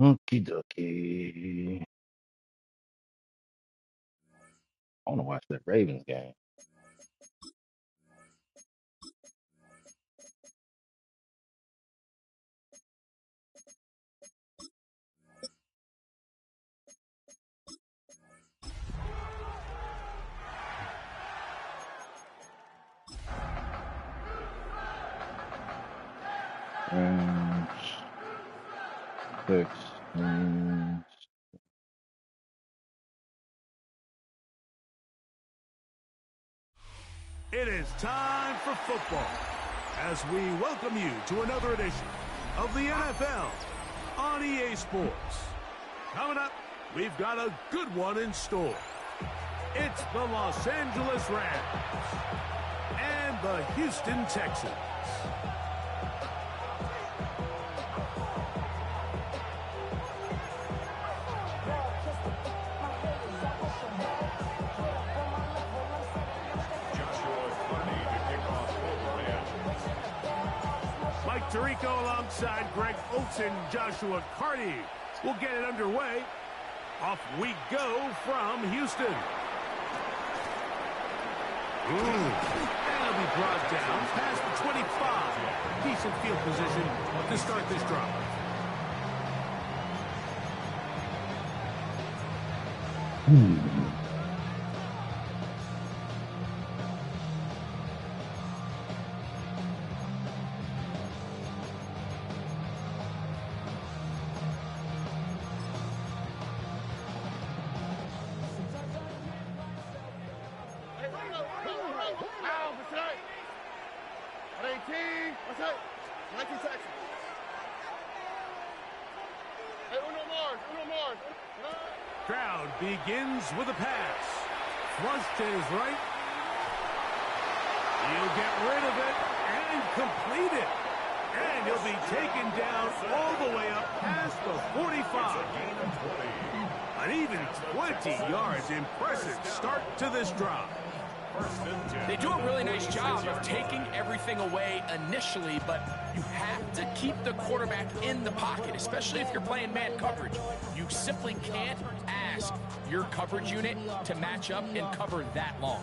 Okie dokie. I want to watch that Ravens game. And Texans. It is time for football as we welcome you to another edition of the NFL on EA Sports. Coming up, we've got a good one in store. It's the Los Angeles Rams and the Houston Texans. Mike Tirico alongside Greg Olsen, Joshua Carty will get it underway. Off we go from Houston. That'll be brought down past the 25. Decent field position to start this drive. Crowd begins with a pass. Flush to his right. He'll get rid of it and complete it. And he'll be taken down all the way up past the 45. An even 20 yards. Impressive start to this drive. They do a really nice job of taking everything away initially, but you have to keep the quarterback in the pocket, especially if you're playing man coverage. You simply can't ask your coverage unit to match up and cover that long.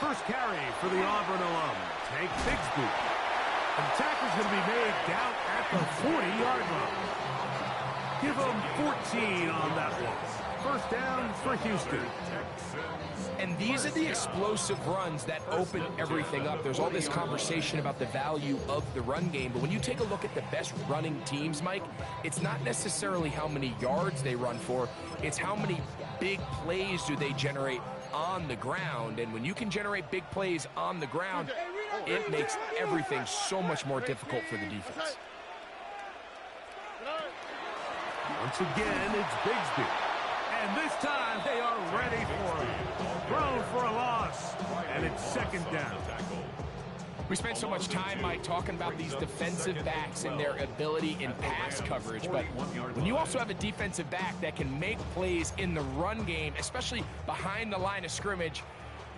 First carry for the Auburn alum, Tank Bigsby. And the tackle's going to be made down at the 40-yard line. Give them 14 on that one. First down for Houston. And these are the explosive runs that open everything up. There's all this conversation about the value of the run game, but when you take a look at the best running teams, Mike, it's not necessarily how many yards they run for, it's how many big plays do they generate on the ground. And when you can generate big plays on the ground, it makes everything so much more difficult for the defense. Once again, it's Bigsby. And this time, they are ready for it. Thrown for a loss. And it's second down. We spent so much time, Mike, talking about these defensive backs and their ability in pass coverage. But when you also have a defensive back that can make plays in the run game, especially behind the line of scrimmage,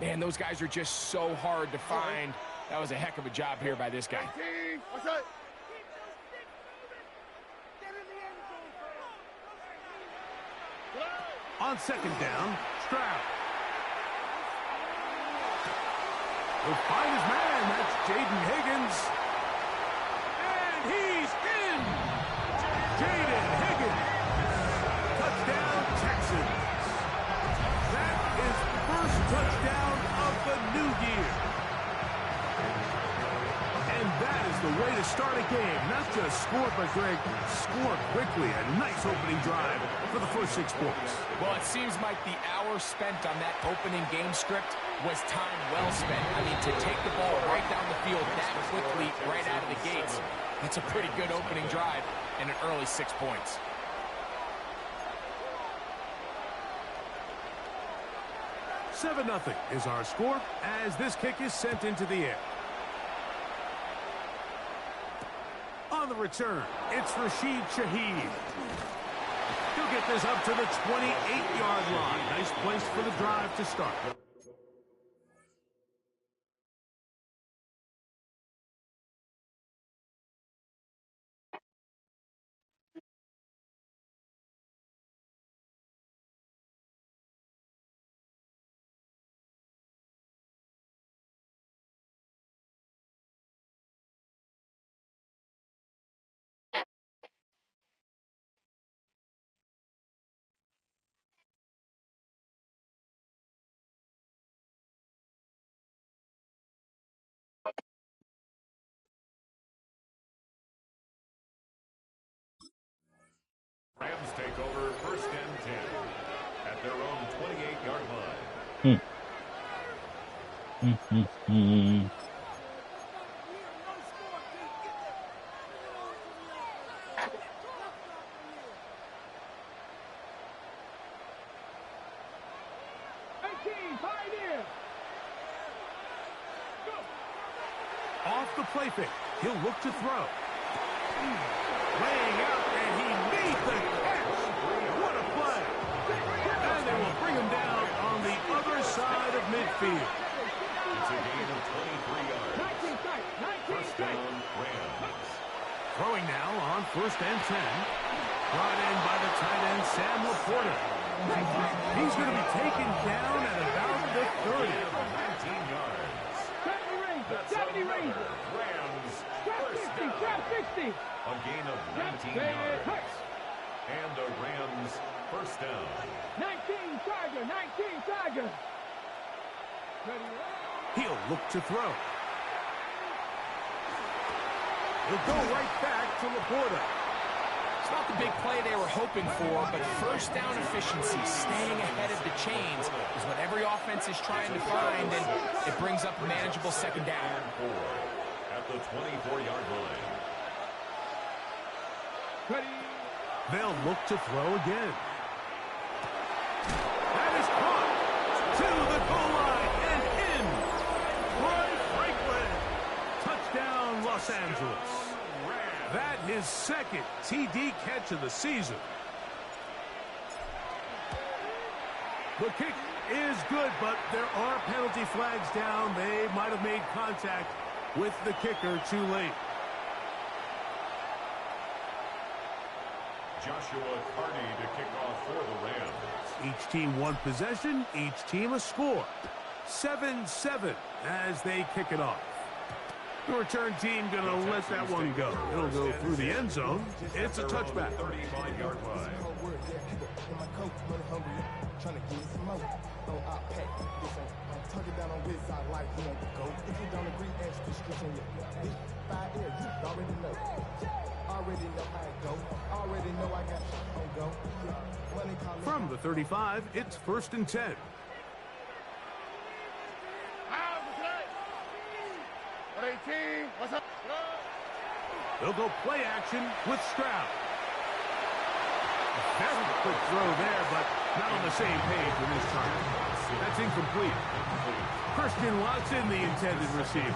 man, those guys are just so hard to find. That was a heck of a job here by this guy. On second down, Stroud. He'll find his man. That's Jaden Higgins. And he's in. Jaden Higgins. Touchdown, Texans. That is first touchdown of the new year. And that is the way to start a game. Not just score, but Greg, score quickly. A nice opening drive for the first 6 points. Well, it seems like the hour spent on that opening game script was time well spent. I mean, to take the ball right down the field that quickly right out of the gates, that's a pretty good opening drive and an early 6 points. Seven 0 is our score as this kick is sent into the air. On the return, it's Rashid Shaheed. He'll get this up to the 28-yard line. Nice place for the drive to start. take over first and 10 at their own 28-yard line. Off the play fake. He'll look to throw. Laying out, and he made the catch. What a play. And they will bring him down on the other side of midfield. It's a gain of 23 yards. First down, Rams. Throwing now on first and 10. Brought in by the tight end, Sam Laporta. He's going to be taken down at about the 30. 19 yards. 70 Rams. First down. A gain of 19 yards. And the Rams first down. 19 Tiger. He'll look to throw. He'll go right back to Laporta. It's not the big play they were hoping for, but first down efficiency, staying ahead of the chains, is what every offense is trying to find, and it brings up a manageable second down. At the 24-yard line. They'll look to throw again. That is caught to the goal line and in. Roy Franklin. Touchdown, Los Angeles. That his second TD catch of the season. The kick is good, but there are penalty flags down. They might have made contact with the kicker too late. Joshua Carney to kick off for the Rams. Each team one possession, each team a score. 7-7 as they kick it off. The return team going to let that one go. It'll go through the end zone. It's a touchback. 35-yard line. From the 35, it's first and 10. They'll go play action with Stroud. Very quick throw there, but not on the same page with his time. That's incomplete. Christian Watson, the intended receiver.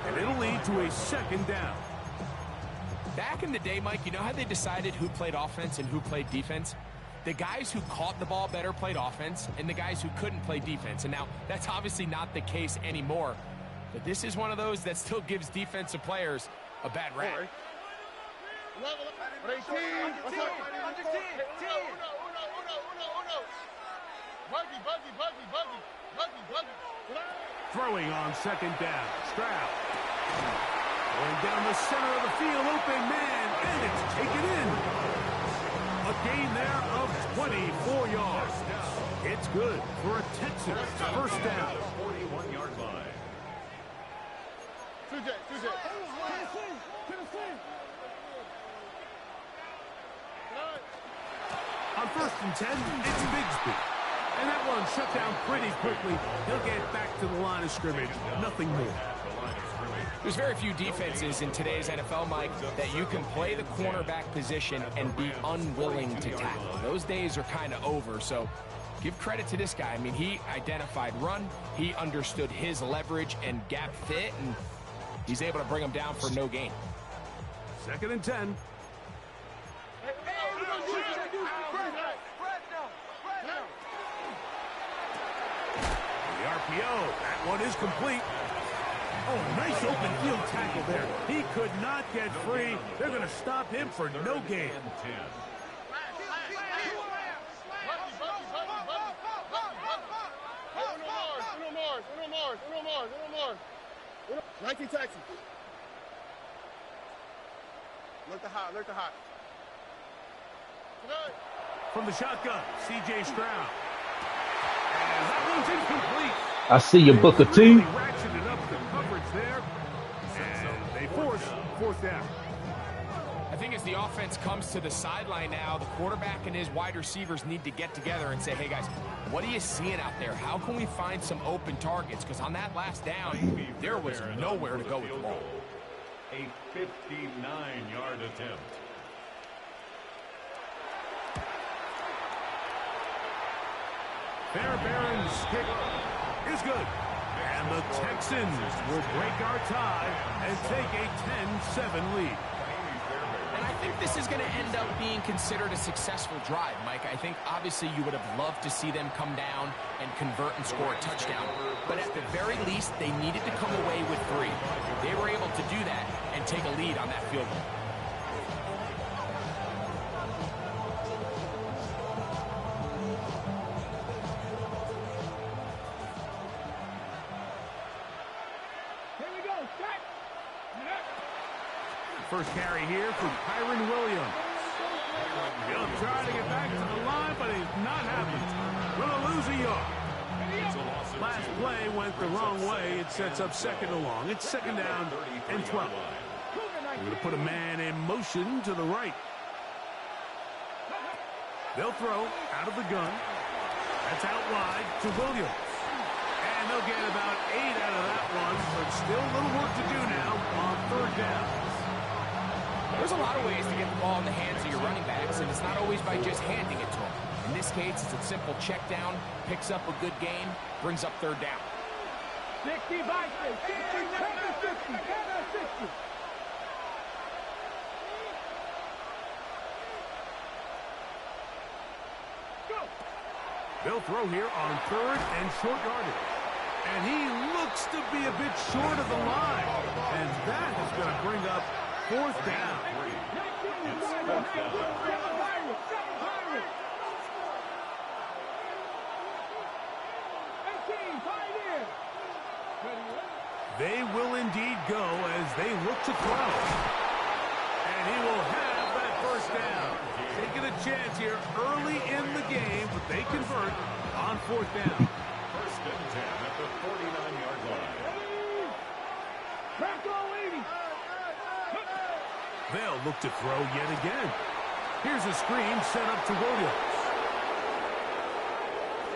And it'll lead to a second down. Back in the day, Mike, you know how they decided who played offense and who played defense? The guys who caught the ball better played offense, and the guys who couldn't play defense. And now, that's obviously not the case anymore. But this is one of those that still gives defensive players a bad rap. Throwing on second down. Stroud. Going down the center of the field. Open man. And it's taken in. A gain there of 24 yards. It's good for a Texans first down. 41-yard line. On first and 10, it's Bigsby. And that one shut down pretty quickly. He'll get back to the line of scrimmage. Nothing more. There's very few defenses in today's NFL, Mike, that you can play the cornerback position and be unwilling to tackle. Those days are kind of over, so give credit to this guy. I mean, he identified run, he understood his leverage and gap fit, and he's able to bring him down for no gain. Second and 10. The RPO, that one is complete. Oh, nice open field tackle there. He could not get free. They're going to stop him for no gain. 19 Texans. Look the hot, look the hot. From the shotgun, C.J. Stroud. And that one's incomplete. I see your Booker T. Really ratcheted up the coverage there. And they force fourth down. I think as the offense comes to the sideline now, the quarterback and his wide receivers need to get together and say, hey, guys, what are you seeing out there? How can we find some open targets? Because on that last down, there was nowhere to go with the ball. A 59-yard attempt. Fairbairn's kick is good. And the Texans will break our tie and take a 10-7 lead. And I think this is going to end up being considered a successful drive, Mike. I think obviously you would have loved to see them come down and convert and score a touchdown. But at the very least, they needed to come away with 3. They were able to do that and take a lead on that field goal. First carry here from Kyron Williams. He'll try to get back to the line, but he's not happening. Will lose a yard. Last play went the wrong way. It sets up second and long. It's second down and 12. We're going to put a man in motion to the right. They'll throw out of the gun. That's out wide to Williams. And they'll get about 8 out of that one, but still a little work to do now on third down. There's a lot of ways to get the ball in the hands of your running backs, and it's not always by just handing it to them. In this case, it's a simple check down, picks up a good gain, brings up third down. 60 by 60, 60, 60. They'll throw here on third and short yardage. And he looks to be a bit short of the line. And that is going to bring up fourth down. They will indeed go as they look to throw. And he will have that first down. Taking a chance here early in the game, but they convert on fourth down. First and 10 at the 49-yard line. They'll look to throw yet again. Here's a screen set up to Williams.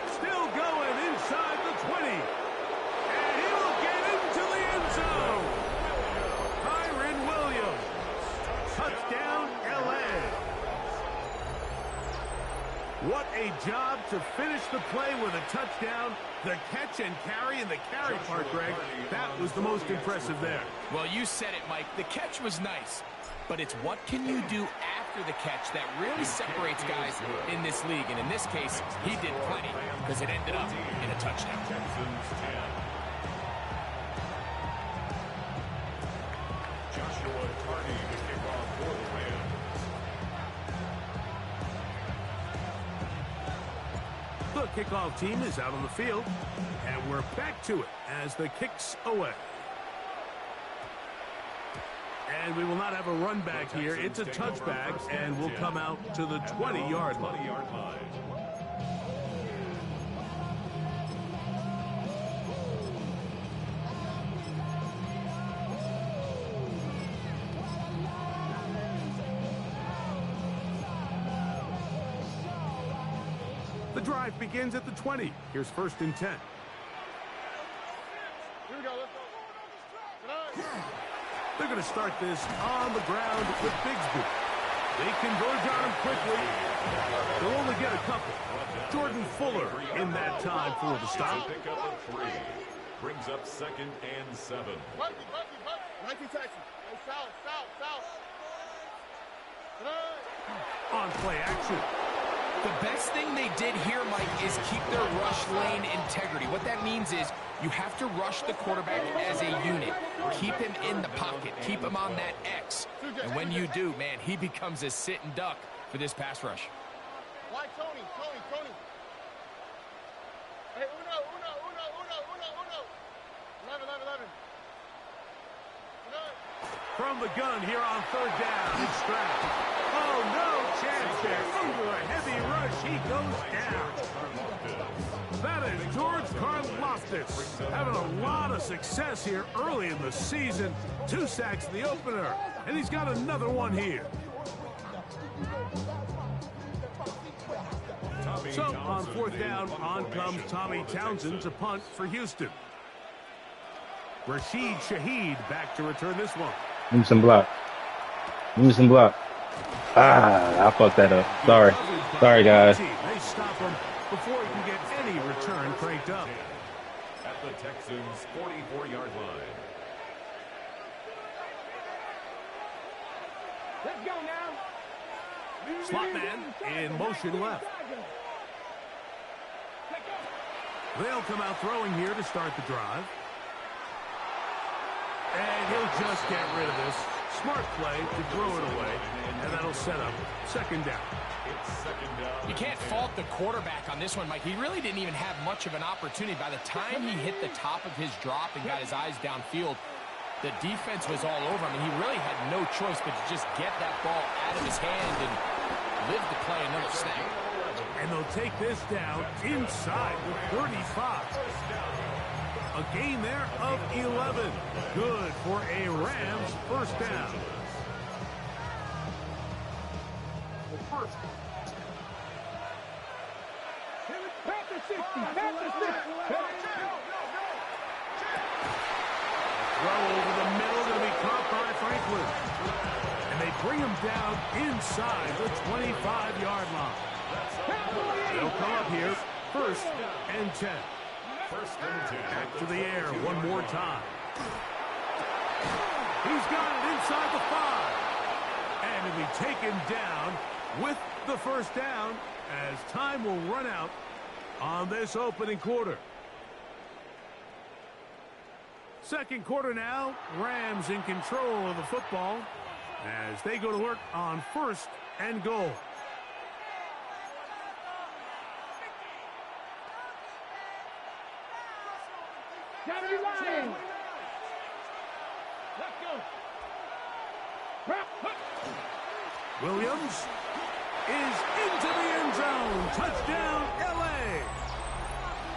Still going inside the 20. And he will get into the end zone. Kyron Williams. Touchdown, L.A. What a job to finish the play with a touchdown. The catch and carry and the carry part, Greg, that was the most impressive there. Well, you said it, Mike. The catch was nice. But it's what can you do after the catch that really separates guys in this league. And in this case, he did plenty because it ended up in a touchdown. Texans 10. Joshua Carney to kick off for the Rams. The kickoff team is out on the field. And we're back to it as the kick's away. And we will not have a run back here. It's a touchback, and we'll come out to the 20-yard line. The drive begins at the 20. Here's first and 10. Here we go, let's go. They're going to start this on the ground with Bigsby. They converge on him quickly. They'll only get a couple. Jordan Fuller in that time for the stop. Pick up a 3. Brings up second and 7. 19 Texans. Hey, south. On play action. The best thing they did here, Mike, is keep their rush lane integrity. What that means is you have to rush the quarterback as a unit. Keep him in the pocket. Keep him on that X. And when you do, man, he becomes a sit and duck for this pass rush. Why Tony? Hey, uno. 11. From the gun here on third down. It's Stroud. Oh, no chance there. Under a heavy rush, he goes down. That is George Karlaftis having a lot of success here early in the season. 2 sacks in the opener, and he's got another one here. So on fourth down, on comes Tommy Townsend to punt for Houston. Rashid Shaheed back to return this one. Give me some block. Give me some block. Ah, I fucked that up. Sorry. Sorry, guys. They stop him before he can get any return cranked up. At the Texans' 44-yard line. Let's go now. Slot man in motion left. They'll come out throwing here to start the drive. And he'll just get rid of this. Smart play to throw it away. And that'll set up second down. It's second down. You can't fault the quarterback on this one, Mike. He really didn't even have much of an opportunity. By the time he hit the top of his drop and got his eyes downfield, the defense was all over him, and he really had no choice but to just get that ball out of his hand and live to play another snap. And they'll take this down inside the 35. A gain there of 11. Good for a Rams first down. Panther 60. Panther 60. Throw over the middle, going to be caught by Franklin. And they bring him down inside the 25-yard line. They'll come up here, first and 10. First and 10. Back to the air one more time. He's got it inside the 5. And he'll be taken down with the first down as time will run out on this opening quarter. Second quarter now, Rams in control of the football as they go to work on first and goal. Gotta be lying. Let's go. Williams is into the end zone. Touchdown, L.A.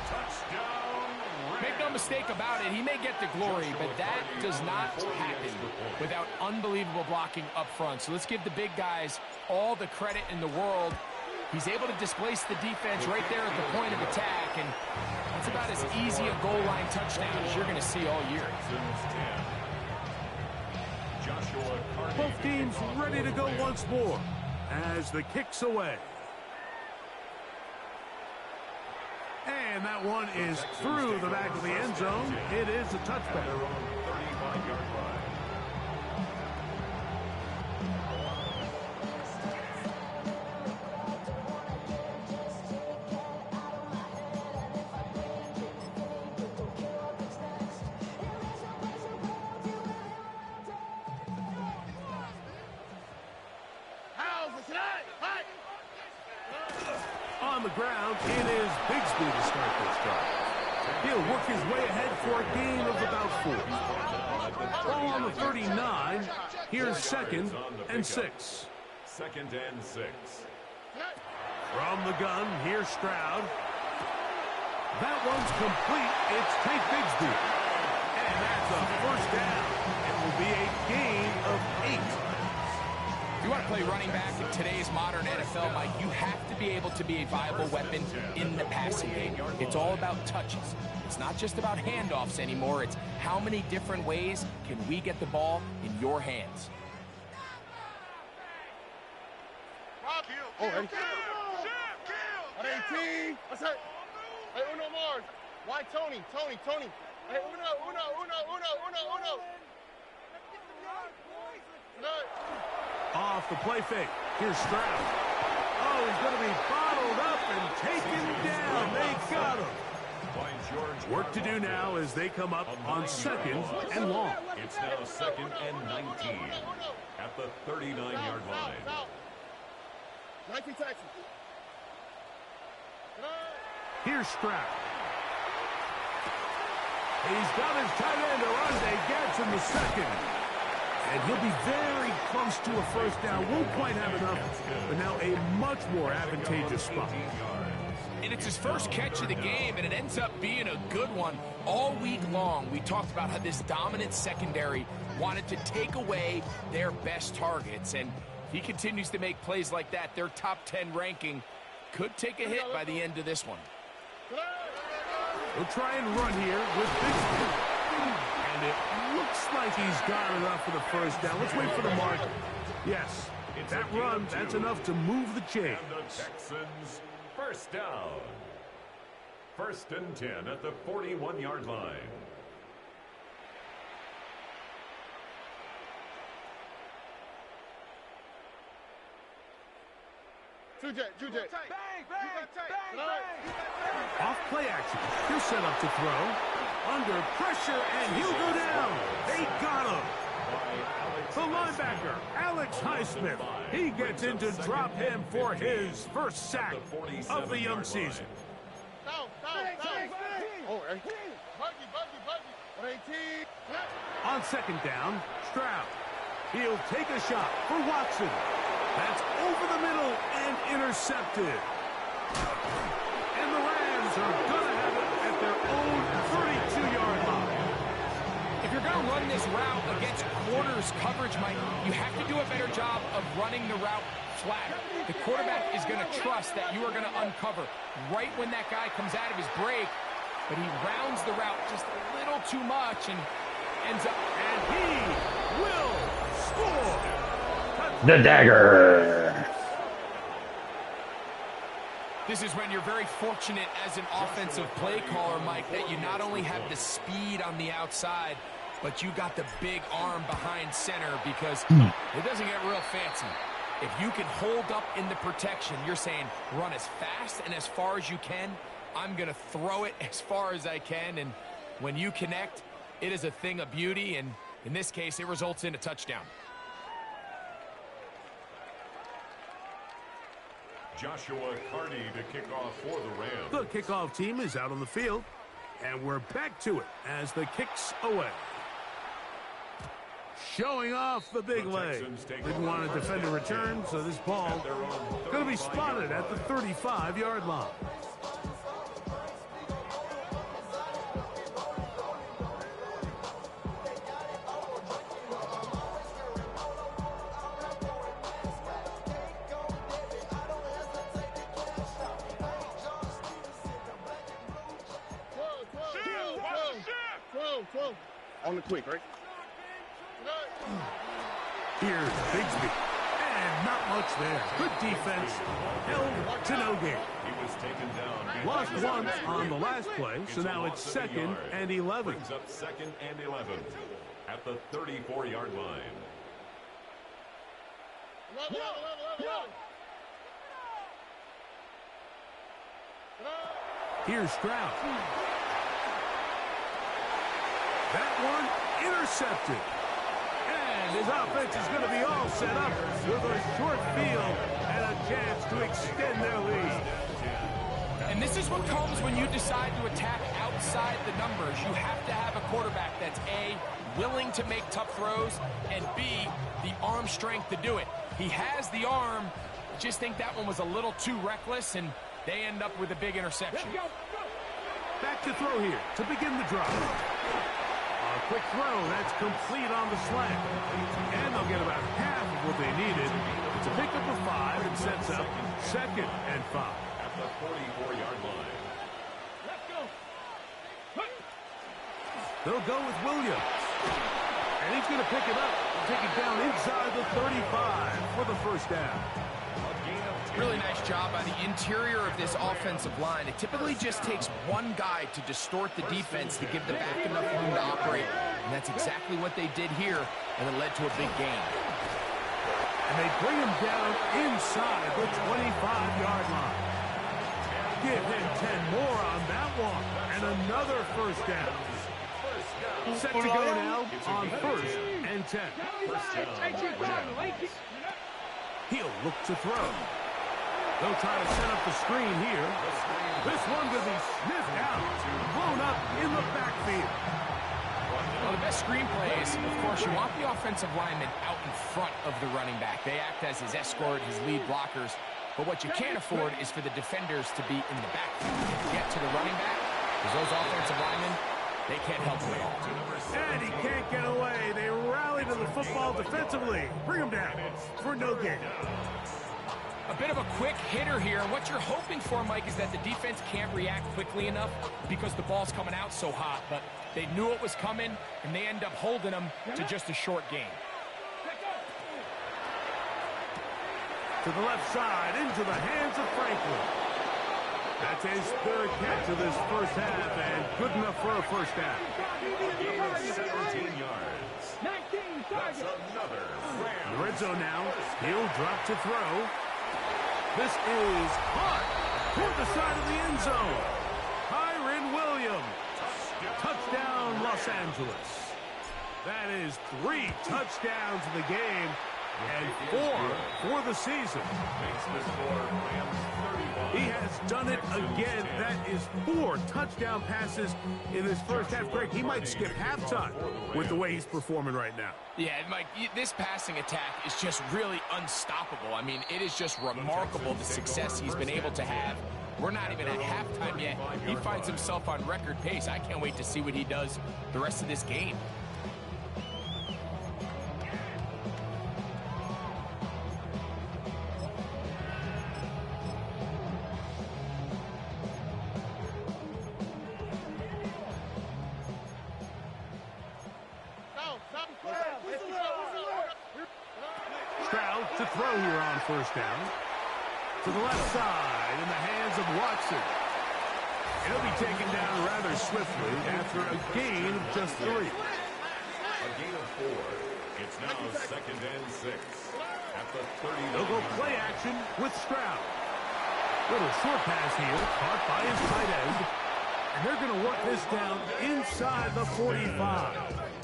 Touchdown. Make no mistake about it, he may get the glory, but that does not happen without unbelievable blocking up front. So let's give the big guys all the credit in the world. He's able to displace the defense right there at the point of attack, and that's about as easy a goal line touchdown as you're going to see all year. Both teams ready to go once more as the kick's away. And that one is through the back of the end zone. It is a touchback. On the ground, it is Bigsby to start this drive. He'll work his way ahead for a gain of about 4. Ball on the 39. Here's second and 6. Second and 6. From the gun, here's Stroud. That one's complete. It's Tank Bigsby. And that's a first down. It will be a gain of 8. If you want to play running back in today's modern NFL, Mike, you have to be able to be a viable weapon in the passing game. It's all about touches. It's not just about handoffs anymore. It's how many different ways can we get the ball in your hands. Oh, ready? On 18. What's that? Hey, Uno Mars. Why Tony? Hey, Uno. Off the play fake. Here's Stroud. Oh, he's going to be bottled up and taken down. They got him. Work to do now as they come up on second and long. It's now second and 19 at the 39-yard line. 19 Texans. Here's Stroud. He's got his tight end, Arande Getz, in the second. And he'll be very close to a first down. Won't quite have enough, but now a much more advantageous spot. And it's his first catch of the game, and it ends up being a good one. All week long, we talked about how this dominant secondary wanted to take away their best targets, and If he continues to make plays like that, their top 10 ranking could take a hit by the end of this one. He'll try and run here with Bixby. And it looks like he's got enough for the first down. Let's wait for the mark. Yes, that run, that's enough to move the chains. And the Texans, first down. 1st and 10 at the 41-yard line. Two jet. Bang, bang, bang, bang. Off play action. He'll set up to throw. Under pressure, and he'll go down. They got him. The linebacker, Alex Highsmith. He gets into drop him for his first sack of the young season. Down. Oh, hey. Buggy. 118. On 2nd down, Stroud. He'll take a shot for Watson. That's over the middle and intercepted. And the Rams are going to have it at their own 32-yard line. If you're going to run this route against quarters coverage, Mike, you have to do a better job of running the route flat. The quarterback is going to trust that you are going to uncover right when that guy comes out of his break, but he rounds the route just a little too much and ends up... And he will score. The dagger. This is when you're very fortunate as an offensive play caller, Mike, that you not only have the speed on the outside, but you got the big arm behind center, because it doesn't get real fancy. If you can hold up in the protection, you're saying run as fast and as far as you can. I'm going to throw it as far as I can, and when you connect, it is a thing of beauty, and in this case, it results in a touchdown. Joshua Carney to kick off for the Rams. The kickoff team is out on the field, and we're back to it as the kick's away. Showing off the big leg. Didn't want to defend a return, so this ball going to be spotted at the 35-yard line. On the quick, right? Here's Bigsby. And not much there. Good defense. Held to no gain. He was taken down. Lost once on the last play, so now it's 2nd and 11. Brings up 2nd and 11 at the 34-yard line. Here's Stroud. That one intercepted. And his offense is going to be all set up with a short field and a chance to extend their lead. And this is what comes when you decide to attack outside the numbers. You have to have a quarterback that's A, willing to make tough throws, and B, the arm strength to do it. He has the arm. I just think that one was a little too reckless, and they end up with a big interception. Back to throw here to begin the drive. A quick throw, that's complete on the slant. And they'll get about half of what they needed. It's a pickup of 5 and sets up 2nd and 5. At the 44-yard line. They'll go with Williams. And he's going to pick it up and take it down inside the 35 for the first down. Really nice job by the interior of this offensive line. It typically just takes one guy to distort the defense to give the back enough room to operate. And that's exactly what they did here, and it led to a big gain. And they bring him down inside the 25-yard line. Give him 10 more on that one, and another first down. Set to go now on 1st and 10. He'll look to throw. They'll try to set up the screen here. This one will be sniffed out, blown up in the backfield. Well, the best screenplays, of course, you want the offensive lineman out in front of the running back. They act as his escort, his lead blockers. But what you can't afford is for the defenders to be in the backfield and get to the running back, because those offensive linemen, they can't help him at all. And he can't get away. They rally to the the football defensively. Bring him down for no gain. A bit of a quick hitter here. And what you're hoping for, Mike, is that the defense can't react quickly enough because the ball's coming out so hot. But they knew it was coming, and they end up holding them to just a short gain. To the left side, into the hands of Franklin. That's his third catch of this first half, and good enough for a first down. A gain of 17 yards. That's another The red zone now. He'll drop to throw. This is caught toward the side of the end zone. Kyron Williams. Touchdown, Los Angeles. That is 3 touchdowns in the game and 4 for the season. makes the score Rams 31. He has done it again. That is 4 touchdown passes in his first half. Greg, he might skip halftime with the way he's performing right now. Yeah, Mike, this passing attack is just really unstoppable. I mean, it is just remarkable the success he's been able to have. We're not even at halftime yet. He finds himself on record pace. I can't wait to see what he does the rest of this game. Stroud to throw here on first down. To the left side in the hands of Watson. He'll be taken down rather swiftly after a gain of just 3. A gain of 4. It's now 2nd and 6. At the 30. They'll go play action with Stroud. Little short pass here, caught by his tight end. And they're going to work this down inside the 45.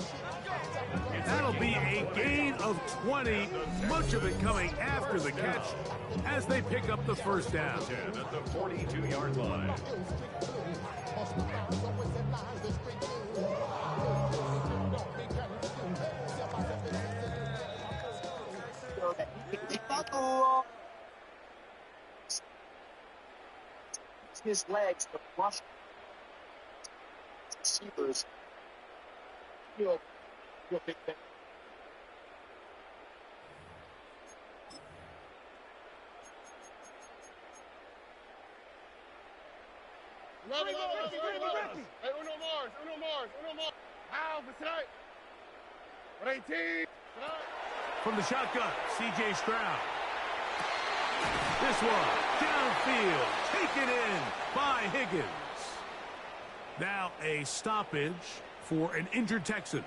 That'll be a gain of 20, much of it coming after the catch as they pick up the first down. 10 at the 42-yard line. His legs, the flush receivers, you'll pick them. Love it. Hey, Uno Mars. How, Vasai? 18. From the shotgun, C.J. Stroud. This one, downfield, taken in by Higgins. Now a stoppage for an injured Texan.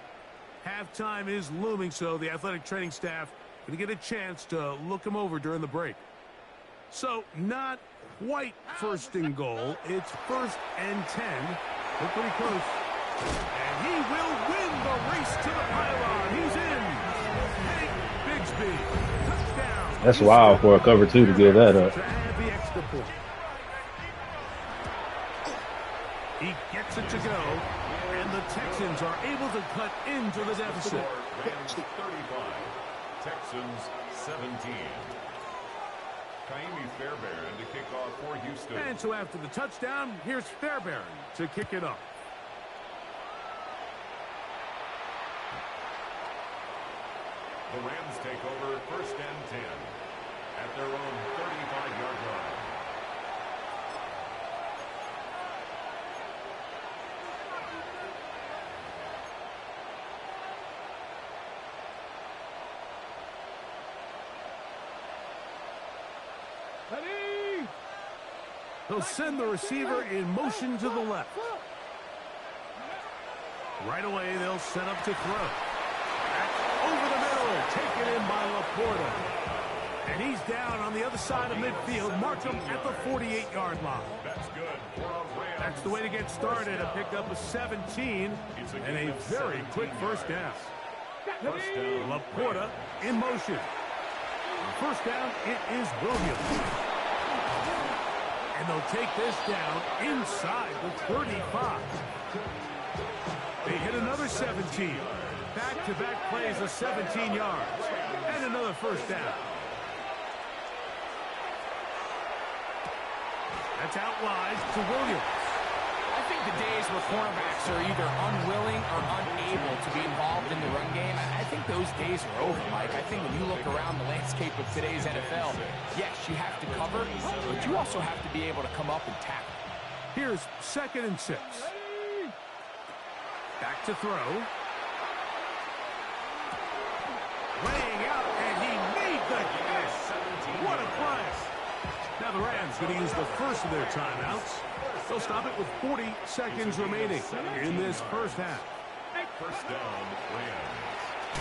Halftime is looming, so the athletic training staff going to get a chance to look him over during the break. So not quite first and goal. It's 1st and 10. We're pretty close. And he will win the race to the pylon. He's in. Hank Bigsby. Touchdown. That's wild for a cover 2 to give that up. To add the extra point. He gets it to go. And the Texans are able to cut into the deficit. Rams 35. Texans 17. Kaimi Fairbairn to kick off for Houston. And so after the touchdown, here's Fairbairn to kick it off. The Rams take over 1st and 10 at their own 35-yard line. They'll send the receiver in motion to the left. Right away, they'll set up to throw. Back over the middle, taken in by Laporta. And he's down on the other side of midfield. Mark him at the 48-yard line. That's good for a Rams. That's the way to get started. A pickup of 17 and a very quick first down. First down. Laporta in motion. First down, it is Williams. And they'll take this down inside the 35. They hit another 17. Back-to-back plays of 17 yards. And another first down. That's out wide to Williams. I think the days where cornerbacks are either unwilling or unable to be involved in the run game, I think think those days are over, Mike. I think when you look around the landscape of today's NFL, yes, you have to cover, but you also have to be able to come up and tackle. Here's 2nd and 6. Back to throw. Laying out, and he made the catch. What a play. Now the Rams going to use the first of their timeouts. They'll stop it with 40 seconds remaining in this first half. First down, Rams.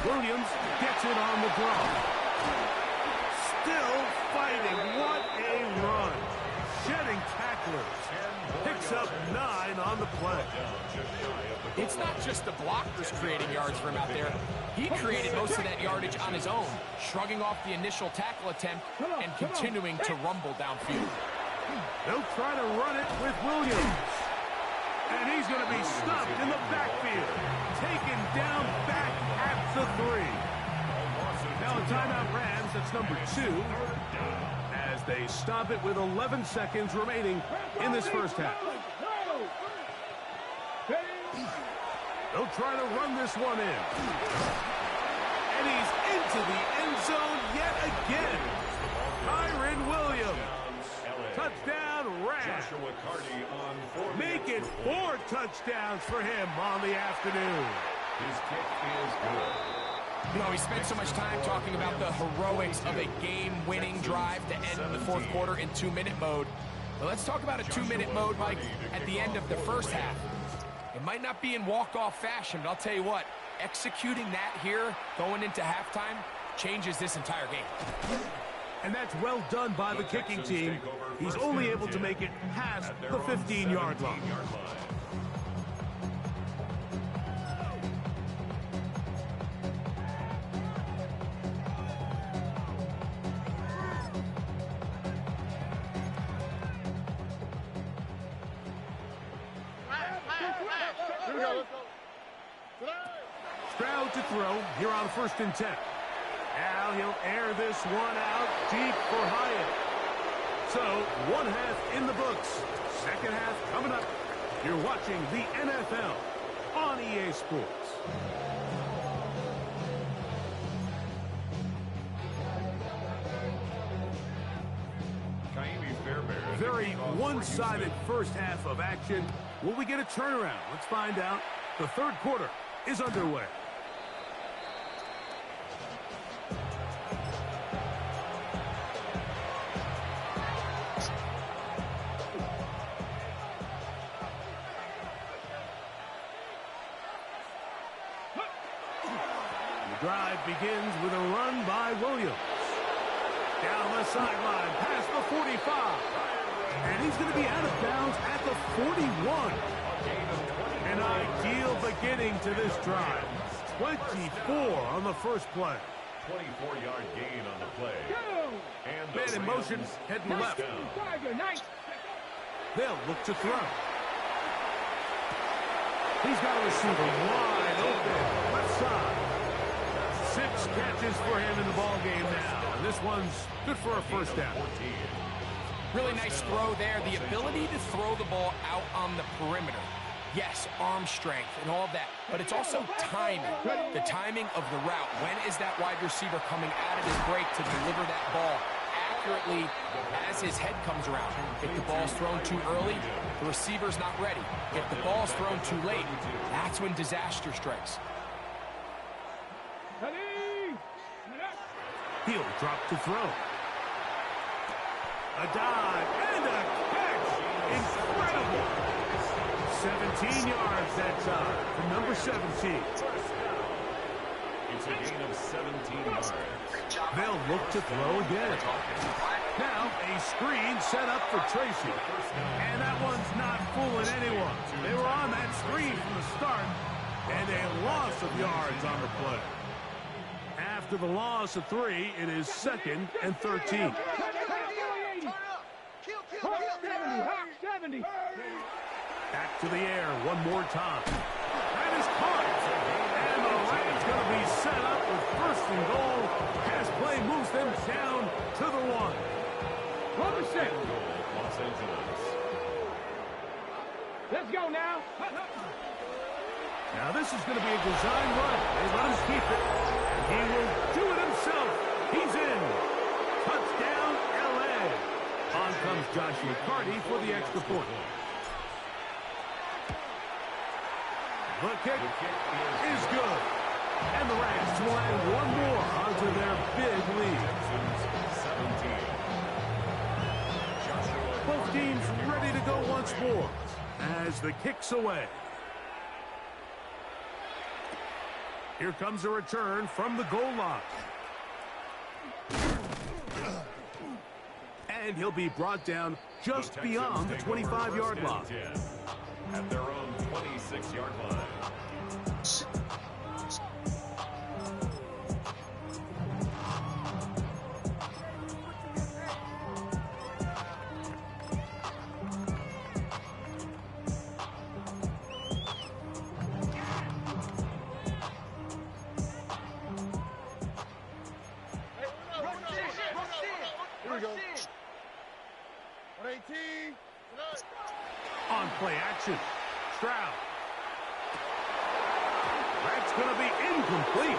Williams gets it on the draw. Still fighting. What a run. Shedding tacklers. Picks up 9 on the play. It's not just the blockers creating yards for him out there. He created most of that yardage on his own, shrugging off the initial tackle attempt and continuing to rumble downfield. They'll try to run it with Williams. And he's going to be stopped in the backfield. Taken down back at the 3. Now a timeout Rams, that's number 2. As they stop it with 11 seconds remaining in this first half. They'll try to run this one in. And he's into the end zone yet again. Kyron Williams. Touchdown, Rams. Make it 4 touchdowns for him on the afternoon. His kick is good. You know, we spent so much time talking about the heroics of a game-winning drive to end the fourth quarter in 2-minute mode. But let's talk about a 2-minute mode, Mike, at the end of the first half. It might not be in walk-off fashion, but I'll tell you what, executing that here, going into halftime, changes this entire game. And that's well done by the kicking team. He's only able to make it past the 15-yard line. Here we go, let's go. Stroud to throw here on 1st and 10. Now he'll air this one out deep for Hyatt. So, 1 half in the books. 2nd half coming up. You're watching the NFL on EA Sports. Very one-sided first half of action. Will we get a turnaround? Let's find out. The 3rd quarter is underway. The drive begins with a run by Williams. Down the sideline, past the 45. And he's going to be out of bounds at the 41. An ideal beginning to this drive. 24 on the first play. 24-yard gain on the play. And Man in motion, heading left. They'll look to throw. He's got a receiver wide open, left side. 6 catches for him in the ball game now. And this one's good for a first down. Really nice throw there. The ability to throw the ball out on the perimeter. Yes, arm strength and all that, but it's also timing. The timing of the route. When is that wide receiver coming out of his break to deliver that ball accurately as his head comes around? If the ball's thrown too early, the receiver's not ready. If the ball's thrown too late, that's when disaster strikes. He'll drop to throw. A dive and a catch. Incredible. 17 yards that time for number 17. It's a gain of 17 yards. They'll look to throw again. Now a screen set up for Tracy. And that one's not fooling anyone. They were on that screen from the start. And a loss of yards on the play. After the loss of 3, it is 2nd and 13. Back to the air one more time. That is caught. And the Rams going to be set up with 1st and goal. Pass play moves them down to the 1. Los Angeles. Let's go now. Now this is going to be a design run. They let him keep it. Josh McCarty for the extra point. The kick is good. And the Rams will add one more onto their big lead. 17. Both teams ready to go once more as the kick's away. Here comes a return from the goal line. And he'll be brought down just beyond the 25-yard line. At their own 26-yard line. Here we go. 118. On play action, Stroud. That's going to be incomplete.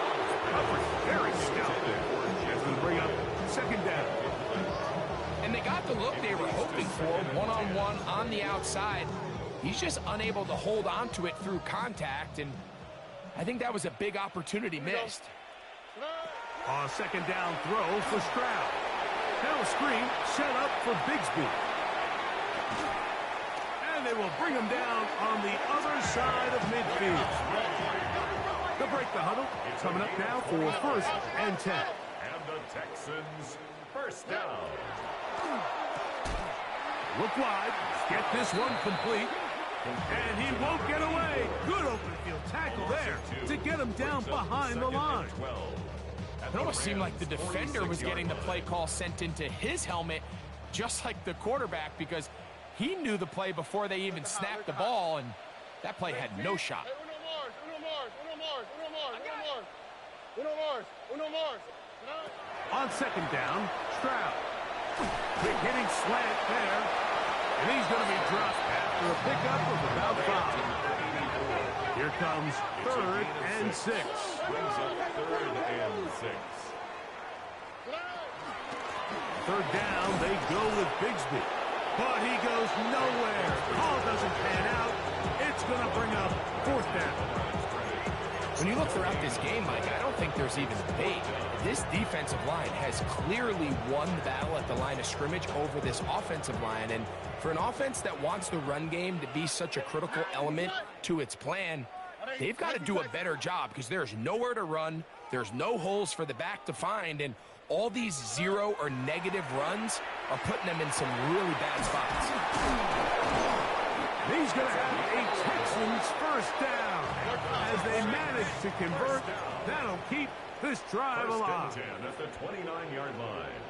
Coverage very stout there. That's going to bring up second down. And they got the look they were hoping for, one-on-one on the outside. He's just unable to hold on to it through contact, and I think that was a big opportunity missed. A second down throw for Stroud. Now a screen set up for Bigsby. And they will bring him down on the other side of midfield. They'll break the huddle. Coming up now for 1st and 10. And the Texans first down. Look wide. Get this one complete. And he won't get away. Good open field tackle there to get him down behind the line. It almost seemed like the defender was getting the play call sent into his helmet, just like the quarterback, because he knew the play before they even snapped the ball, and that play had no shot. On second down, Stroud. Big hitting slant there. And he's going to be dropped after a pickup of about 5. Here comes 3rd and 6. Brings up 3rd and 6. 3rd down, they go with Bigsby. But he goes nowhere. Call doesn't pan out. It's going to bring up 4th down. When you look throughout this game, Mike, I don't think there's even debate. This defensive line has clearly won the battle at the line of scrimmage over this offensive line. And for an offense that wants the run game to be such a critical element to its plan, they've got to do a better job because there's nowhere to run. There's no holes for the back to find. And all these 0 or negative runs are putting them in some really bad spots. He's going to have a Texans first down as they manage to convert. That'll keep this drive alive. 1st and 10 at the 29-yard line.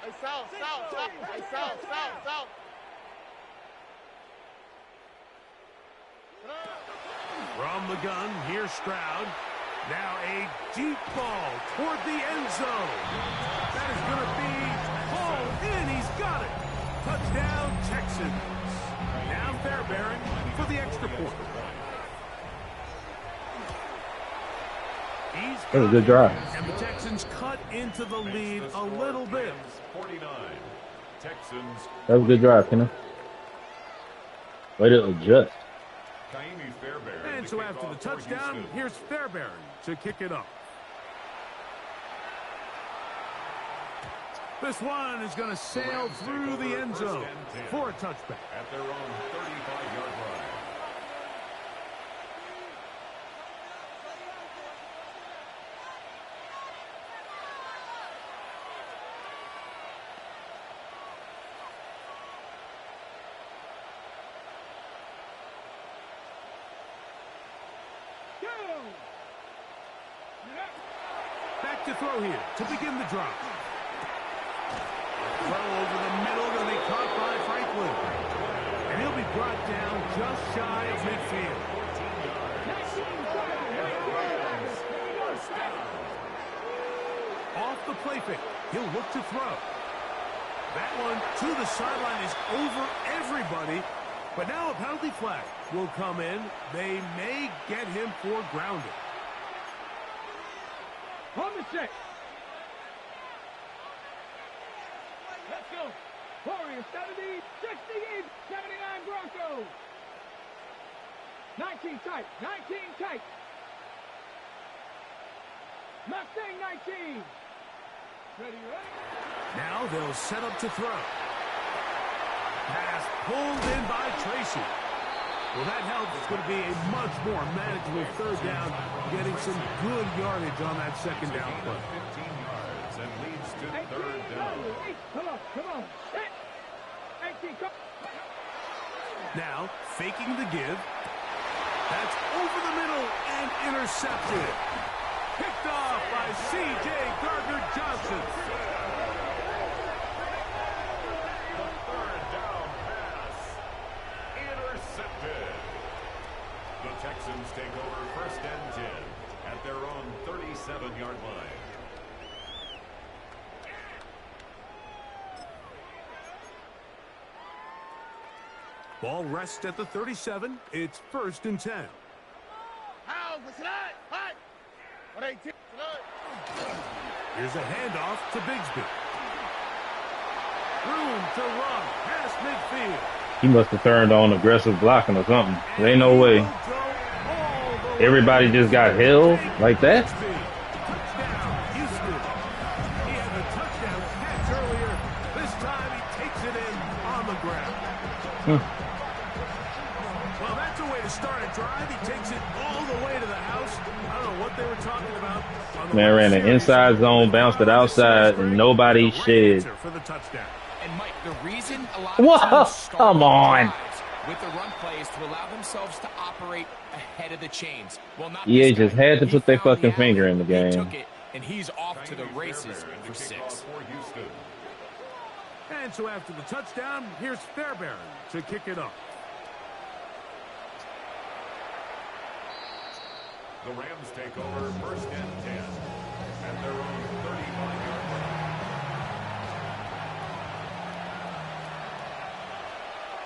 Hey, south. Hey, south. From the gun, here's Stroud. Now a deep ball toward the end zone. That is going to be hauled in. He's got it. Touchdown, Texans. Now Fairbairn for the extra point. That was a good drive. And the Texans cut into the lead a little bit. 49. Texans. That was a good drive, Kenny. Way to adjust. Kaimi Fairbairn. And so after the touchdown, here's Fairbairn to kick it up. This one is going to sail through the end zone for a touchback. At their own 35-yard line. Back to throw here to begin the drive. Throw over the middle, going to be caught by Franklin. And he'll be brought down just shy of midfield. Off the play fake, he'll look to throw. That one to the sideline is over everybody. But now a penalty flag will come in. They may get him for grounding. On the 6. Warriors 70, 68, 79 Broncos. 19 tight, 19 tight. Mustang 19. Ready, ready. Now they'll set up to throw. Pass pulled in by Tracy. Well, that helps. It's going to be a much more manageable third down, getting some good yardage on that second down play. 15 yards and leads to third down. Come on, come on. 18, come. Now, faking the give. That's over the middle and intercepted. Picked off by C.J. Gardner-Johnson. The third down pass. Intercepted. The Texans take over first and 10 at their own 37-yard line. Ball rests at the 37. It's first and 10. How? What's that? Hot. 118. Here's a handoff to Bigsby. Room to run past midfield. He must have turned on aggressive blocking or something. There ain't no way. Everybody just got held like that? Touchdown, Houston. He had the touchdown catch earlier. This time he takes it in on the ground. Well, that's a way to start a drive. He takes it all the way to the house. I don't know what they were talking about. Man ran an inside zone, bounced it outside, and nobody shed. For the touchdown. And Mike, the reason a lot Whoa, of teams start come on. drives with the run plays to allow themselves to operate ahead of the chains. Well, not EA this just guy. had to He put their found fucking the finger alley, in the he game. took it, and he's off to the Tiny races Fairbairn for to kick off 6. for Houston. And so after the touchdown, here's Fairbairn to kick it off. The Rams take over first and 10 at their own 35-yard line.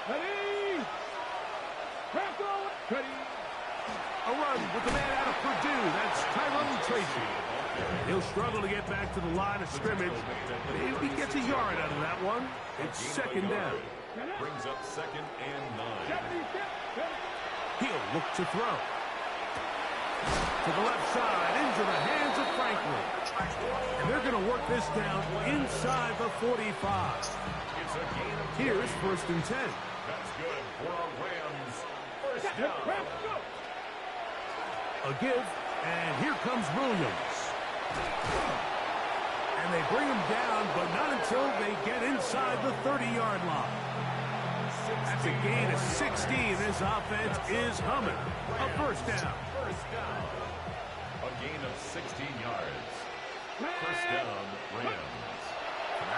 Ready. Ready. A run with the man out of Purdue. That's Tyrone Tracy. He'll struggle to get back to the line of scrimmage. Maybe he gets a yard out of that one. It's second down. Brings up second and 9. He'll look to throw. To the left side, into the hands of Franklin. And they're going to work this down inside the 45. It's a gain of Here's first and 10. That's good for a Rams first down. A give, and here comes Williams. And they bring him down, but not until they get inside the 30-yard line. That's a gain of 60. This offense is humming. A first down. First down. A gain of 16 yards. First down, Rams.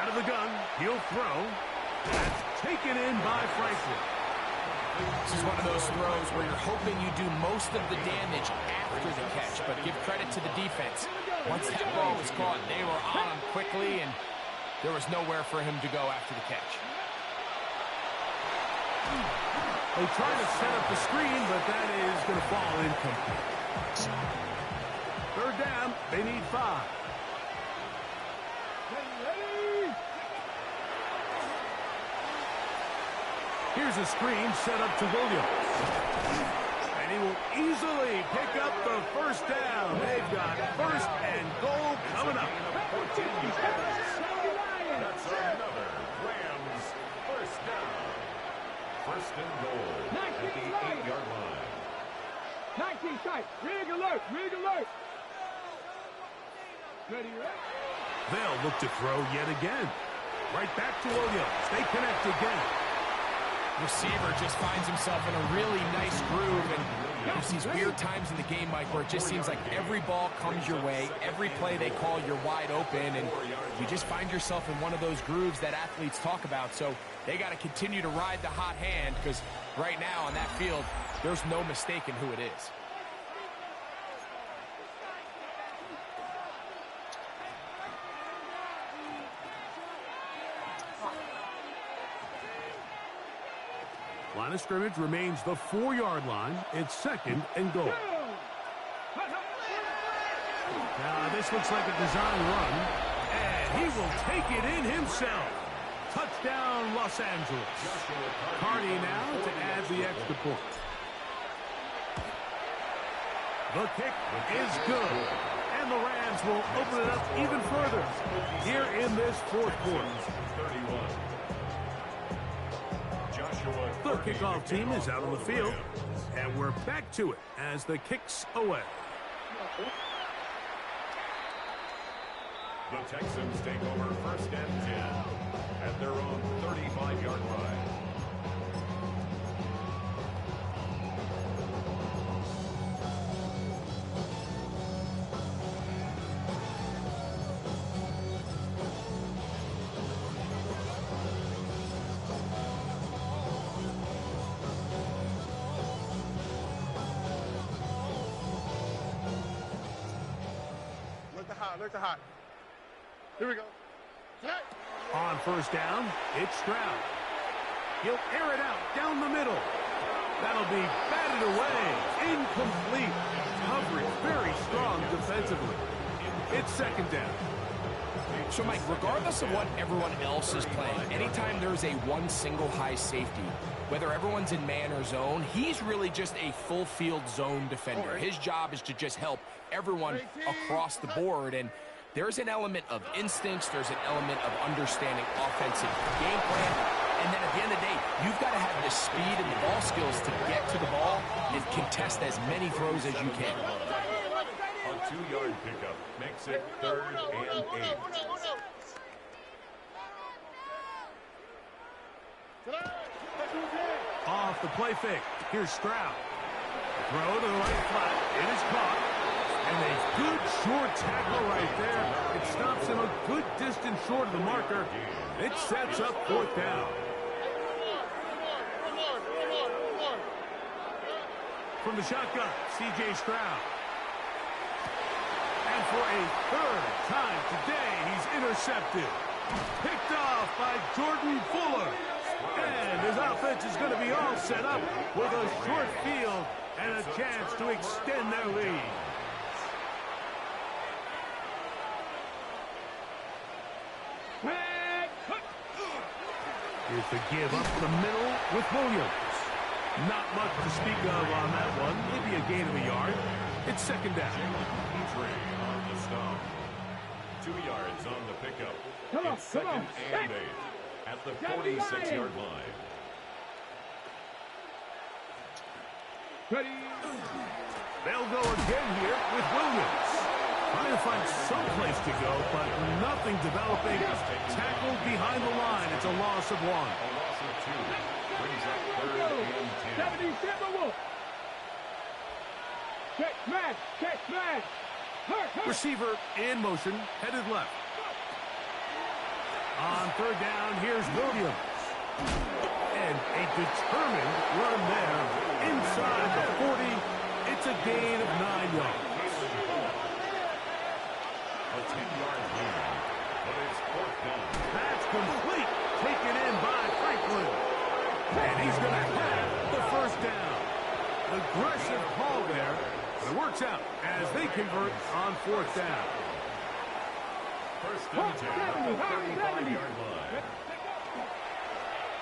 Out of the gun, he'll throw. That's taken in by Franklin. This is one of those throws where you're hoping you do most of the damage after the catch, but give credit to the defense. Once that ball was caught, they were on him quickly, and there was nowhere for him to go after the catch. They try to set up the screen, but that is going to fall incomplete. Third down, they need 5. Here's a screen set up to Williams. And he will easily pick up the first down. They've got first and goal coming up. That's another Rams first down. First and goal at the 8-yard line. 19 tight. Rig alert. Rig alert. Ready, ready. They'll look to throw yet again. Right back to Williams. They connect again. Receiver just finds himself in a really nice groove, and there's these weird times in the game, Mike, where it just seems like every ball comes your way, every play they call, you're wide open, and you just find yourself in one of those grooves that athletes talk about. So they got to continue to ride the hot hand, because right now on that field, there's no mistaking who it is. Line of scrimmage remains the 4-yard line. It's second and goal. Now, this looks like a design run, and he will take it in himself. Touchdown. Touchdown, Los Angeles. Carney now to add the extra point. The kick is good. And the Rams will open it up even further here in this fourth quarter. The kickoff team is out on the field, and we're back to it as the kick's away. The Texans take over 1st and 10 at their own 35-yard line. Look hot. Here we go. On 1st down, it's Stroud. He'll air it out down the middle. That'll be batted away. Incomplete. Coverage very strong defensively. It's 2nd down. So, Mike, regardless of what everyone else is playing, anytime there's a one single high safety, whether everyone's in man or zone, he's really just a full field zone defender. His job is to just help everyone across the board. And there's an element of instincts. There's an element of understanding offensive game plan. And then at the end of the day, you've got to have the speed and the ball skills to get to the ball and contest as many throws as you can. A 2-yard pickup makes it 3rd and 8. Off the play fake. Here's Stroud. Throw to the right flat. It is caught. And a good short tackle right there. It stops him a good distance short of the marker. It sets up 4th down. From the shotgun, C.J. Stroud. And for a 3rd time today, he's intercepted. Picked off by Jordan Fuller. And his offense is going to be all set up with a short field and a chance to extend their lead. Here's the give up the middle with Williams. Not much to speak of on that one. Maybe a gain of a yard. It's 2nd down. On the stop. 2 yards on the pickup. It's 2nd and 8 at the 46-yard line. Ready. They'll go again here with Williams. Trying to find some place to go, but nothing developing. Tackled behind the line. It's a loss of 1. A loss of 2. Brings up 3rd and 10. 77 Wolf. Check smash. Check smash. Hurt. Receiver in motion, headed left. On 3rd down, here's Williams. And a determined run there. Inside the 40, it's a gain of 9 yards. A 10-yard gain, but it's 4th down. That's complete. Taken in by Franklin. And he's going to have the 1st down. Aggressive call there, but it works out as they convert on 4th down. 1st and 10 at the 35-yard line.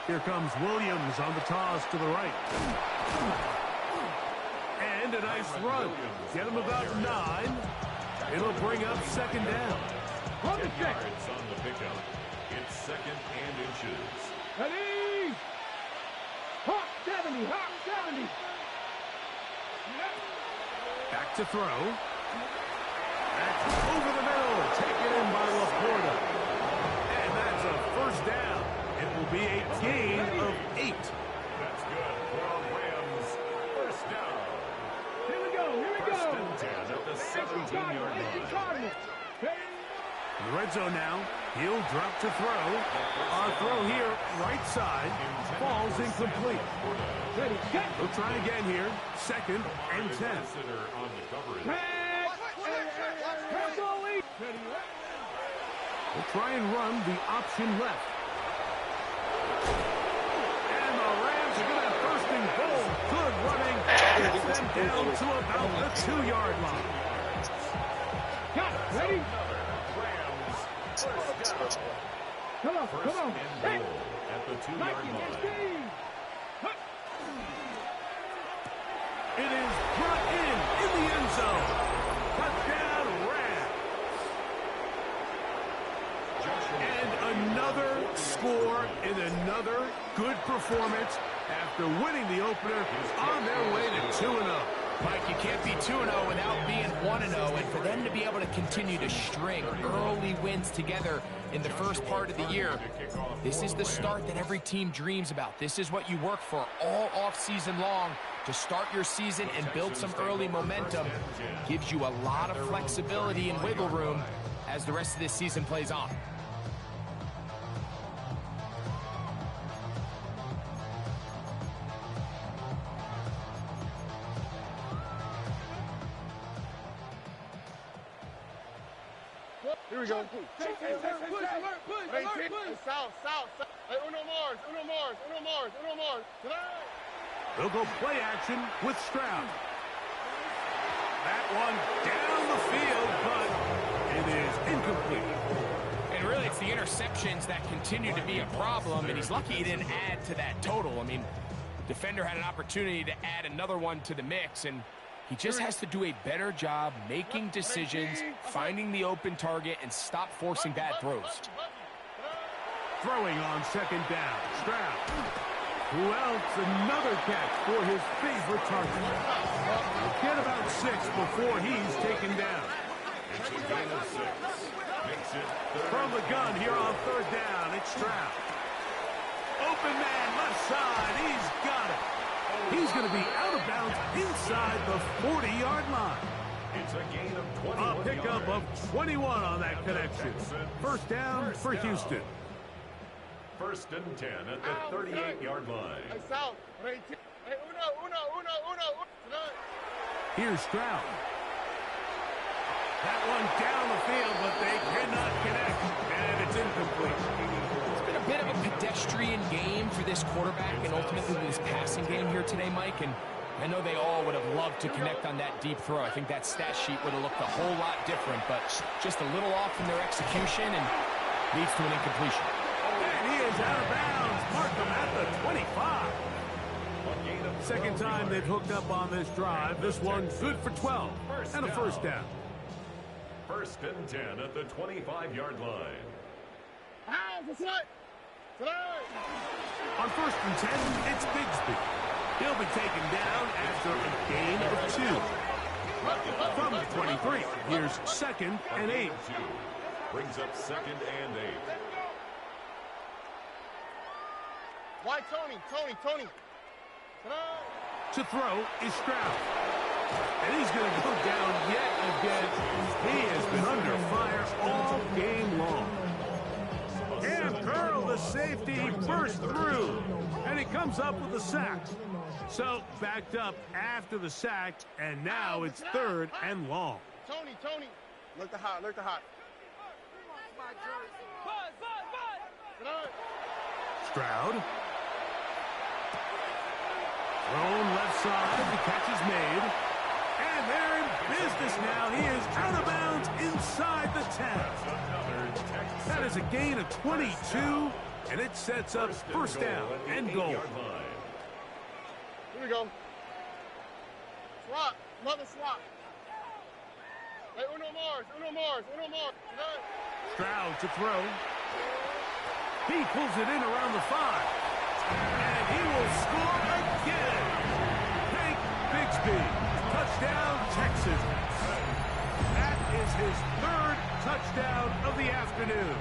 Here comes Williams on the toss to the right. And a nice run. Get him about 9. It'll bring up 2nd down. 10 yards on the pickup. It's 2nd and inches. Ready. Hawk 70. Hawk 70. Back to throw. That's over the middle. Taken in by Laporta. And that's a 1st down. It will be a gain of 8. That's good for Rams. 1st down. Here we go. 1st and 10 at the 17-yard line. In the red zone now. He'll drop to throw. Our throw here, right side, falls incomplete. Ready. Get. We'll try again here. 2nd and 10. Consider on the coverage. We'll try and run the option left. And the Rams are going to have 1st and goal. Good running. Gets them down to about the 2-yard line. Got it. Ready. Rams, 1st down. First and goal at the 2-yard line. It is brought in the end zone. Touchdown, Rams. And another score in another good performance after winning the opener on their way to 2-0. Mike, you can't be 2-0 without being 1-0, and for them to be able to continue to string early wins together in the first part of the year, this is the start that every team dreams about. This is what you work for all offseason long to start your season and build some early momentum. Gives you a lot of flexibility and wiggle room as the rest of this season plays on. Here we go. South. Hey, uno more. They'll go play action with Stroud. That one down the field, but it is incomplete. And really, it's the interceptions that continue to be a problem, and he's lucky he didn't add to that total. I mean, the defender had an opportunity to add another one to the mix, and he just has to do a better job making decisions, finding the open target, and stop forcing bad throws. Throwing on second down, Stroud. Who else? Another catch for his favorite target. Get about 6 before he's taken down. It's a gain of 6. Makes it third. From the gun here on third down, it's Stroud. Open man, left side, he's got it. He's going to be out of bounds inside the 40-yard line. It's a gain of 21 A pickup yards. of 21 on that connection. First down for Houston. First and 10 at the 38-yard line. Hey, South. Hey, uno. Here's Stroud. That one down the field, but they cannot connect, and it's incomplete. It's been a bit of a pedestrian game for this quarterback and ultimately this passing game here today, Mike. And I know they all would have loved to connect on that deep throw. I think that stat sheet would have looked a whole lot different, but just a little off in their execution and leads to an incompletion. And he is out of bounds. Mark him at the 25. Second time they've hooked up on this drive. This one good for 12 and a first down. First and 10 at the 25-yard line. On first and 10, it's Bigsby. He'll be taken down after a gain of 2. From the 23, here's second and 8. Brings up second and 8. Why Tony? To throw is Stroud. And he's going to go down yet again. He has been under fire all game long. And Curl, the safety, burst through. And he comes up with a sack. So backed up after the sack, and now it's third and long. Tony. Look the hot. Stroud. Thrown left side, the catch is made. And they're in business now. He is out of bounds inside the 10. That is a gain of 22, and it sets up first down and goal. Here we go. Swap. Another swap. Hey, uno more. Stroud to throw. He pulls it in around the 5. And he will score again. Hank Bigsby. Touchdown, Texans. That is his third touchdown of the afternoon.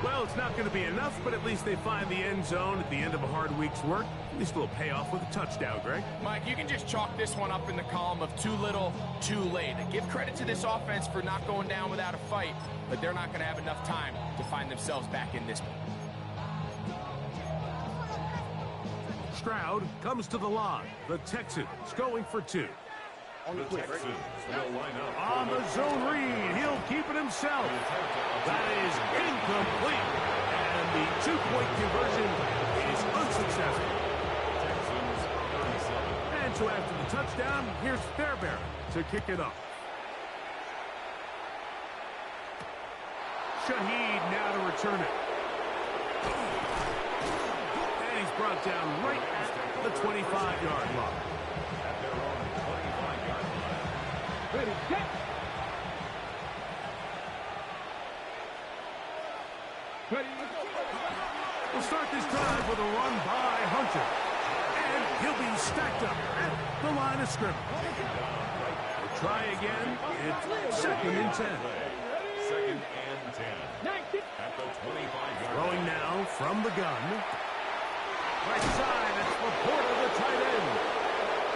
Well, it's not going to be enough, but at least they find the end zone at the end of a hard week's work. At least it'll pay off with a touchdown, Greg. Mike, you can just chalk this one up in the column of too little, too late. Give credit to this offense for not going down without a fight, but they're not going to have enough time to find themselves back in this one. Stroud comes to the line. The Texans going for 2. The Texans will line up On the zone read, he'll keep it himself. That is incomplete. And the 2-point conversion is unsuccessful. Texans 37. And so after the touchdown, here's Fairbairn to kick it off. Shaheed now to return it. And he's brought down right at the 25-yard line. At their own 25-yard line. Ready, set. Ready, We'll start this drive with a run by Hunter. And he'll be stacked up at the line of scrimmage. We'll try again. It's 2nd and 10. Second and 10. At the 25-yard line. Throwing now from the gun. Right side, it's Laporta, the tight end.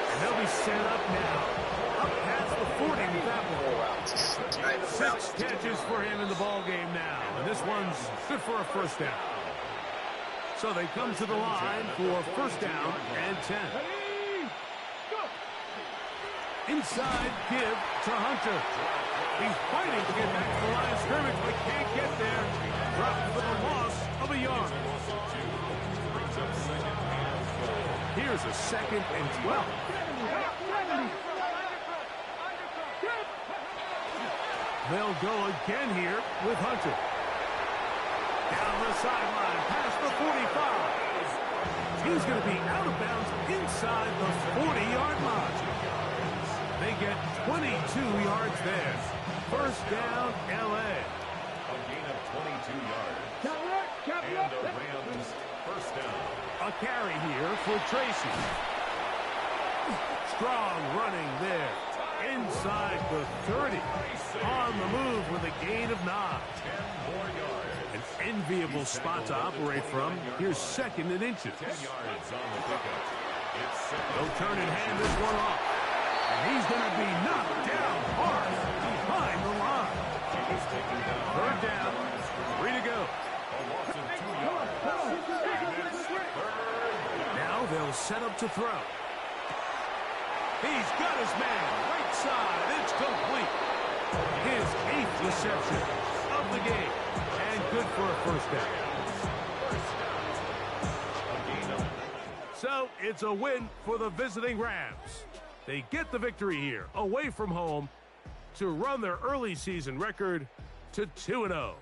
And they'll be set up now. Up past the 40 with that one. 6 catches for him in the ball game now. And this one's good for a first down. So they come to the line for first down and 10. Inside give to Hunter. He's fighting to get back to the line of scrimmage, but can't get there. Dropped for the loss of a yard. Here's a 2nd and 12. They'll go again here with Hunter. Down the sideline, past the 45. He's going to be out of bounds inside the 40-yard line. They get 22 yards there. First down, L.A. A gain of 22 yards. And the Rams first down. A carry here for Tracy. Strong running there. Inside the 30. On the move with a gain of 9. 10 more yards. An enviable spot to operate from. Here's 2nd and inches. 10 yards on the pickup. It's They'll turn and hand this one off. And he's going to be knocked down hard behind the line. He's taken down. 3rd down. 3 to go. A loss of 2 yards. And it's 3rd. Now they'll set up to throw. He's got his man. Right side. It's complete. His 8th reception of the game. And good for a first down. So it's a win for the visiting Rams. They get the victory here, away from home, to run their early season record to 2-0.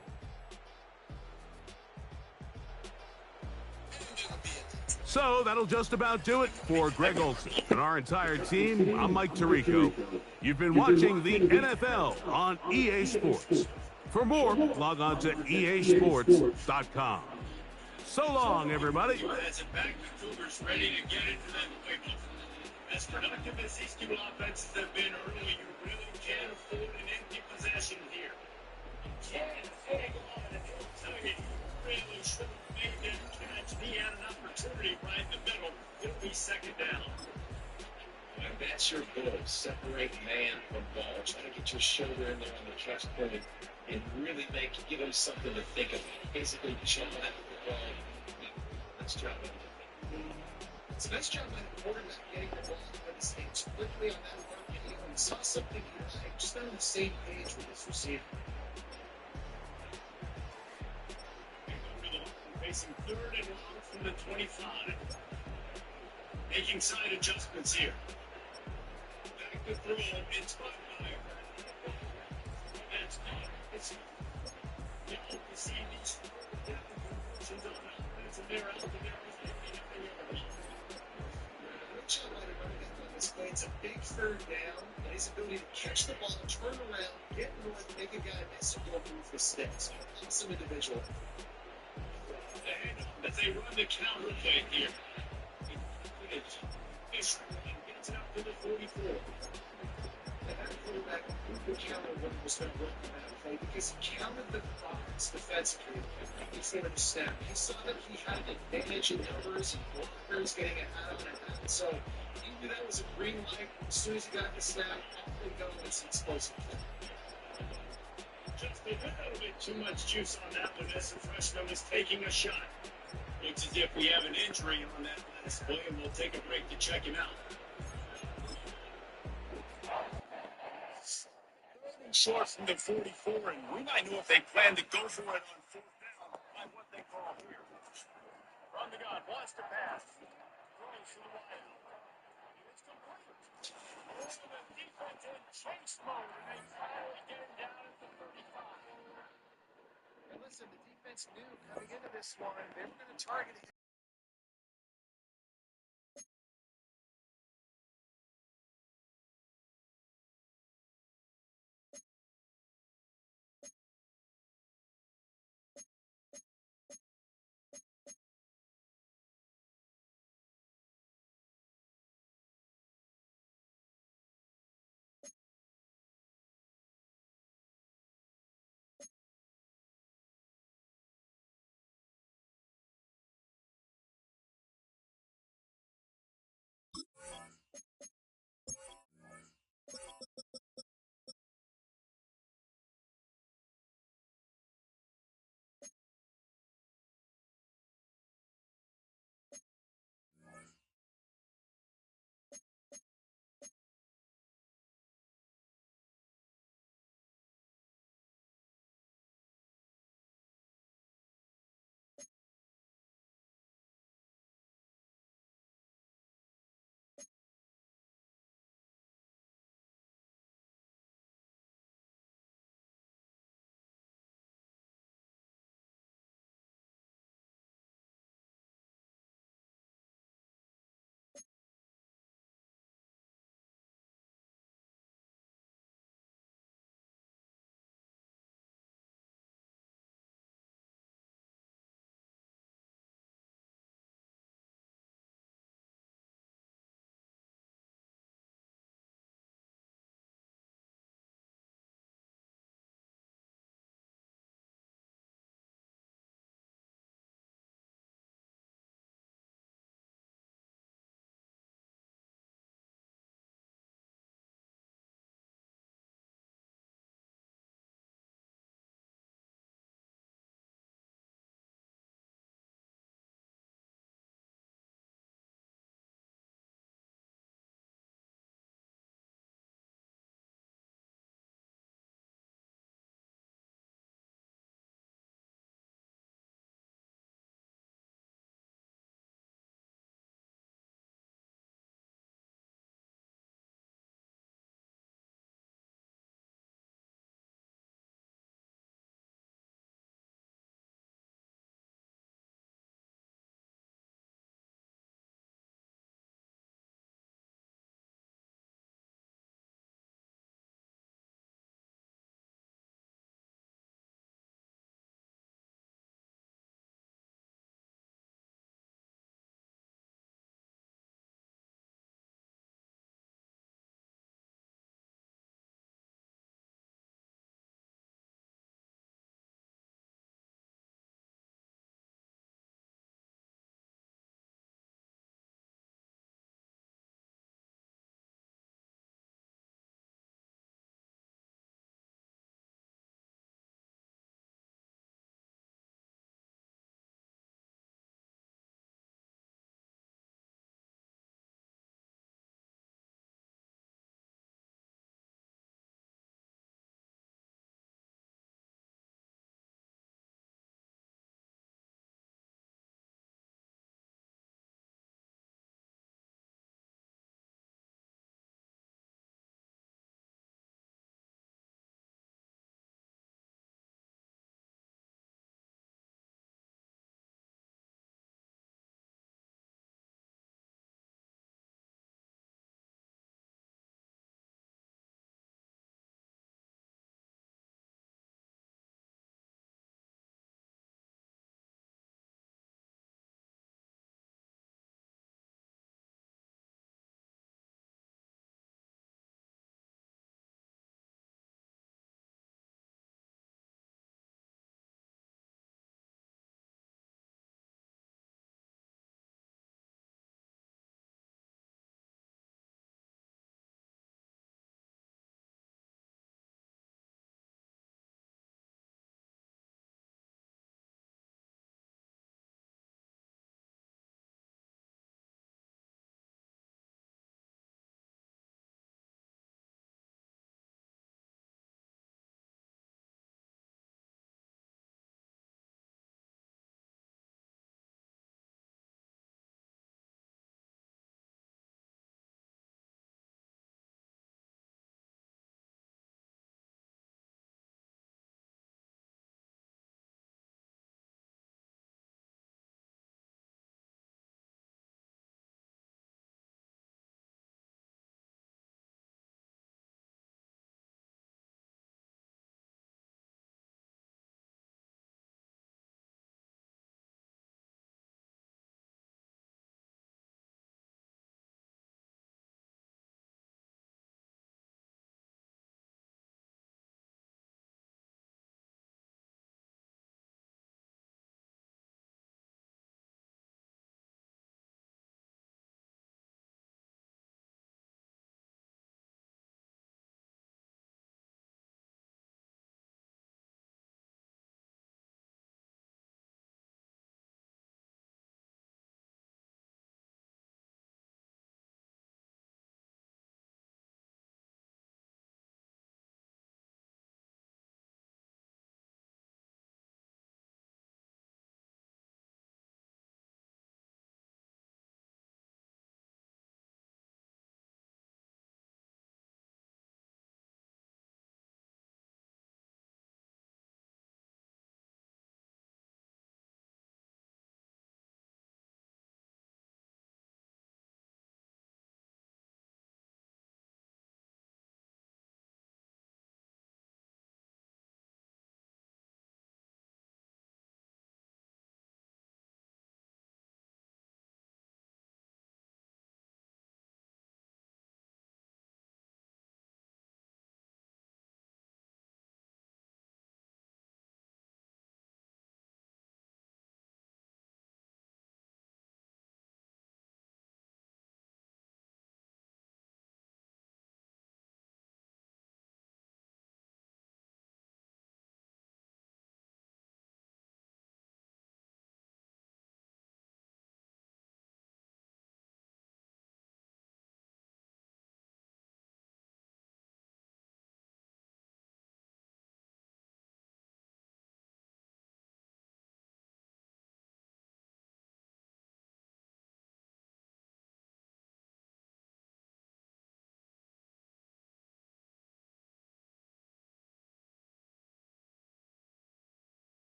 So that'll just about do it for Greg Olson and our entire team. I'm Mike Tirico. You've been watching the NFL on EA Sports. For more, log on to easports.com. So long, everybody. As a back, the Cougars ready to get into that playbook. As productive as these two offenses have been early, you really can't afford an empty possession here. You can't hang on, and I'll tell you, you really should have made that catch. He had an opportunity right in the middle. It'll be 2nd down. And that's your goal. Separate man from ball. Try to get your shoulder in there on the catch point and really give him something to think about. Basically, jump at the ball. Nice job. It's a nice job by the quarterback getting the ball out of his hands quickly on that run. And he saw something here. Just on the same page with his receiver. Facing 3rd and long from the 25. Making side adjustments here. Back to throw. It's by Meyer. That's not. It's you see these conversions on offense, and they're out there. It's a big 3rd down, and his ability to catch the ball, turn around, get north, make a guy miss, and go move the sticks. Awesome individual. As they run the counter play here. Gets out to the 44. And that quarterback moved the counter when he was going to run that play because he counted the box defensively. He said a snap. He saw that he had an advantage in numbers and blockers getting ahead of him. So he knew that was a green light. As soon as he got the snap, off they go with some explosive play. Just a little bit too much juice on that one as the freshman was taking a shot. Looks as if we have an injury on that last play, and we'll take a break to check him out. Short from the 44, and we might know if they plan to go for it on 4th down by what they call here. From the gun, wants to pass. Throws to the wide out. It's complete. All the defense in chase mode, and they finally get him down at the 35. listen, the defense knew coming into this one, they were going to target him.